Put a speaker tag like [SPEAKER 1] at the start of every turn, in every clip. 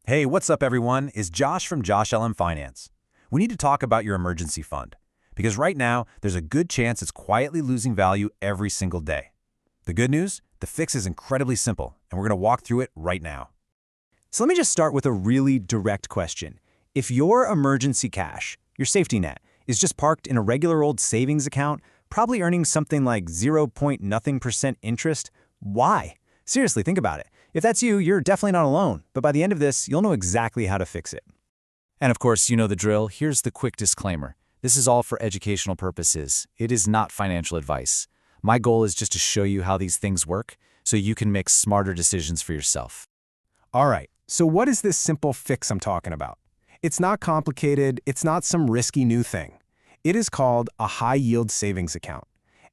[SPEAKER 1] Hey, what's up everyone? It's Josh from JoshLM Finance. We need to talk about your emergency fund, because right now, there's a good chance it's quietly losing value every single day. The good news? The fix is incredibly simple, and we're going to walk through it right now.
[SPEAKER 2] So let me just start with a really direct question. If your emergency cash, your safety net, is just parked in a regular old savings account, probably earning something like 0 point nothing% interest, why? Seriously, think about it. If that's you, you're definitely not alone, but by the end of this, you'll know exactly how to fix it.
[SPEAKER 3] And of course, you know the drill. Here's the quick disclaimer. This is all for educational purposes. It is not financial advice. My goal is just to show you how these things work so you can make smarter decisions for yourself.
[SPEAKER 4] All right, so what is this simple fix I'm talking about? It's not complicated, it's not some risky new thing. It is called a high-yield savings account,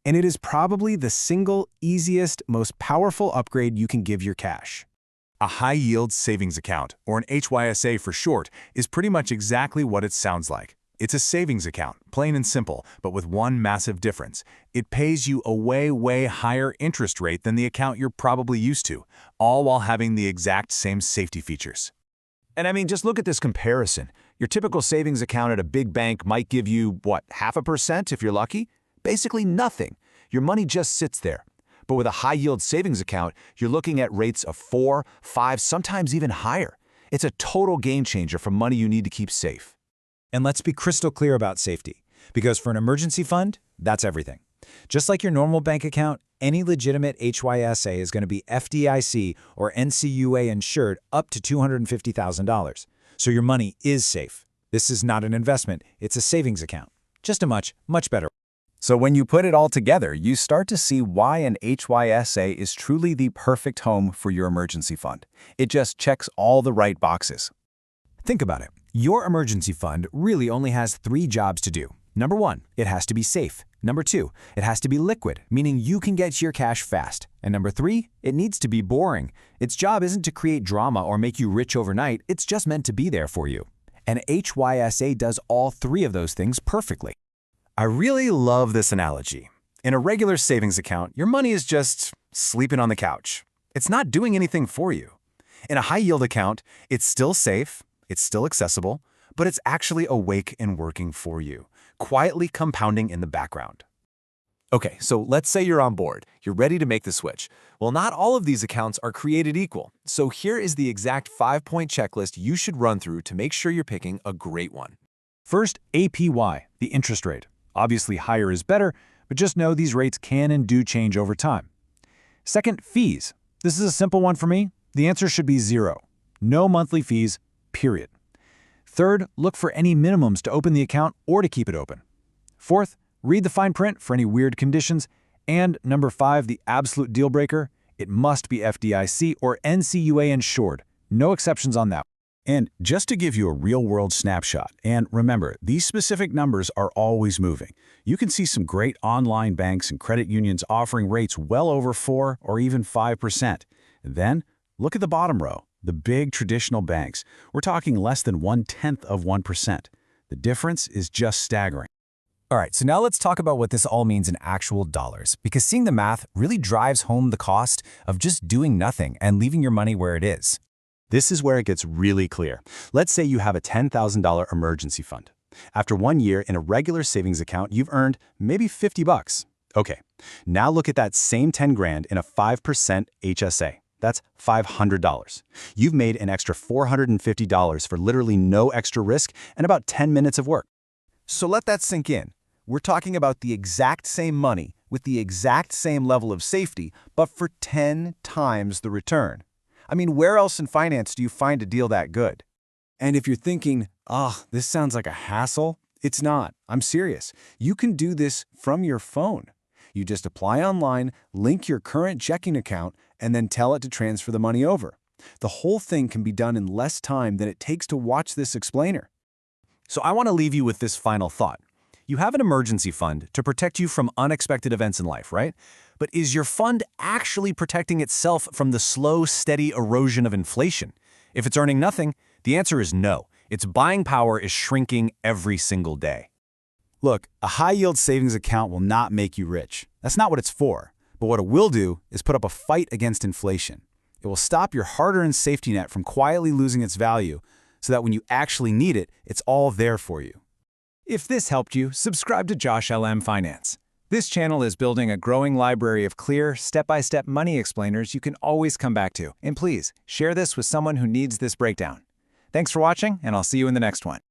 [SPEAKER 4] and it is probably the single easiest, most powerful upgrade you can give your cash.
[SPEAKER 5] A high-yield savings account, or an HYSA for short, is pretty much exactly what it sounds like. It's a savings account, plain and simple, but with one massive difference. It pays you a way higher interest rate than the account you're probably used to, all while having the exact same safety features.
[SPEAKER 6] And I mean, just look at this comparison. Your typical savings account at a big bank might give you, what, 0.5% if you're lucky? Basically nothing. Your money just sits there. But with a high-yield savings account, you're looking at rates of 4, 5, sometimes even higher. It's a total game changer for money you need to keep safe.
[SPEAKER 1] And let's be crystal clear about safety, because for an emergency fund, that's everything. Just like your normal bank account, any legitimate HYSA is going to be FDIC or NCUA insured up to $250,000. So your money is safe. This is not an investment, it's a savings account. Just a much better.
[SPEAKER 7] So when you put it all together, you start to see why an HYSA is truly the perfect home for your emergency fund. It just checks all the right boxes.
[SPEAKER 2] Think about it. Your emergency fund really only has 3 jobs to do. Number 1, it has to be safe. Number 2, it has to be liquid, meaning you can get your cash fast. And number 3, it needs to be boring. Its job isn't to create drama or make you rich overnight, it's just meant to be there for you. And HYSA does all 3 of those things perfectly.
[SPEAKER 7] I really love this analogy. In a regular savings account, your money is just sleeping on the couch. It's not doing anything for you. In a high-yield account, it's still safe, it's still accessible, but it's actually awake and working for you, quietly compounding in the background.
[SPEAKER 6] Okay, so let's say you're on board. You're ready to make the switch. Well, not all of these accounts are created equal. So here is the exact 5-point checklist you should run through to make sure you're picking a great one.
[SPEAKER 2] First, APY, the interest rate. Obviously, higher is better, but just know these rates can and do change over time. Second, fees. This is a simple one for me. The answer should be 0. No monthly fees, period. Third, look for any minimums to open the account or to keep it open. Fourth, read the fine print for any weird conditions. And number 5, the absolute deal breaker, it must be FDIC or NCUA insured. No exceptions on that.
[SPEAKER 8] And just to give you a real-world snapshot, and remember, these specific numbers are always moving. You can see some great online banks and credit unions offering rates well over 4 or even 5%. Then, look at the bottom row, the big traditional banks. We're talking less than 0.1%. The difference is just staggering.
[SPEAKER 2] All right, so now let's talk about what this all means in actual dollars, because seeing the math really drives home the cost of just doing nothing and leaving your money where it is.
[SPEAKER 7] This is where it gets really clear. Let's say you have a $10,000 emergency fund. After 1 year in a regular savings account, you've earned maybe $50. Okay, now look at that same 10 grand in a 5% HSA. That's $500. You've made an extra $450 for literally no extra risk and about 10 minutes of work.
[SPEAKER 6] So let that sink in. We're talking about the exact same money with the exact same level of safety, but for 10 times the return. I mean, where else in finance do you find a deal that good?
[SPEAKER 4] And if you're thinking, this sounds like a hassle, it's not. I'm serious. You can do this from your phone. You just apply online, link your current checking account, and then tell it to transfer the money over. The whole thing can be done in less time than it takes to watch this explainer.
[SPEAKER 2] So I want to leave you with this final thought. You have an emergency fund to protect you from unexpected events in life, right? But is your fund actually protecting itself from the slow, steady erosion of inflation? If it's earning nothing, the answer is no. Its buying power is shrinking every single day.
[SPEAKER 8] Look, a high-yield savings account will not make you rich. That's not what it's for. But what it will do is put up a fight against inflation.
[SPEAKER 2] It will stop your hard-earned safety net from quietly losing its value, so that when you actually need it, it's all there for you. If this helped you, subscribe to JoshLM Finance. This channel is building a growing library of clear, step-by-step money explainers you can always come back to. And please, share this with someone who needs this breakdown. Thanks for watching, and I'll see you in the next one.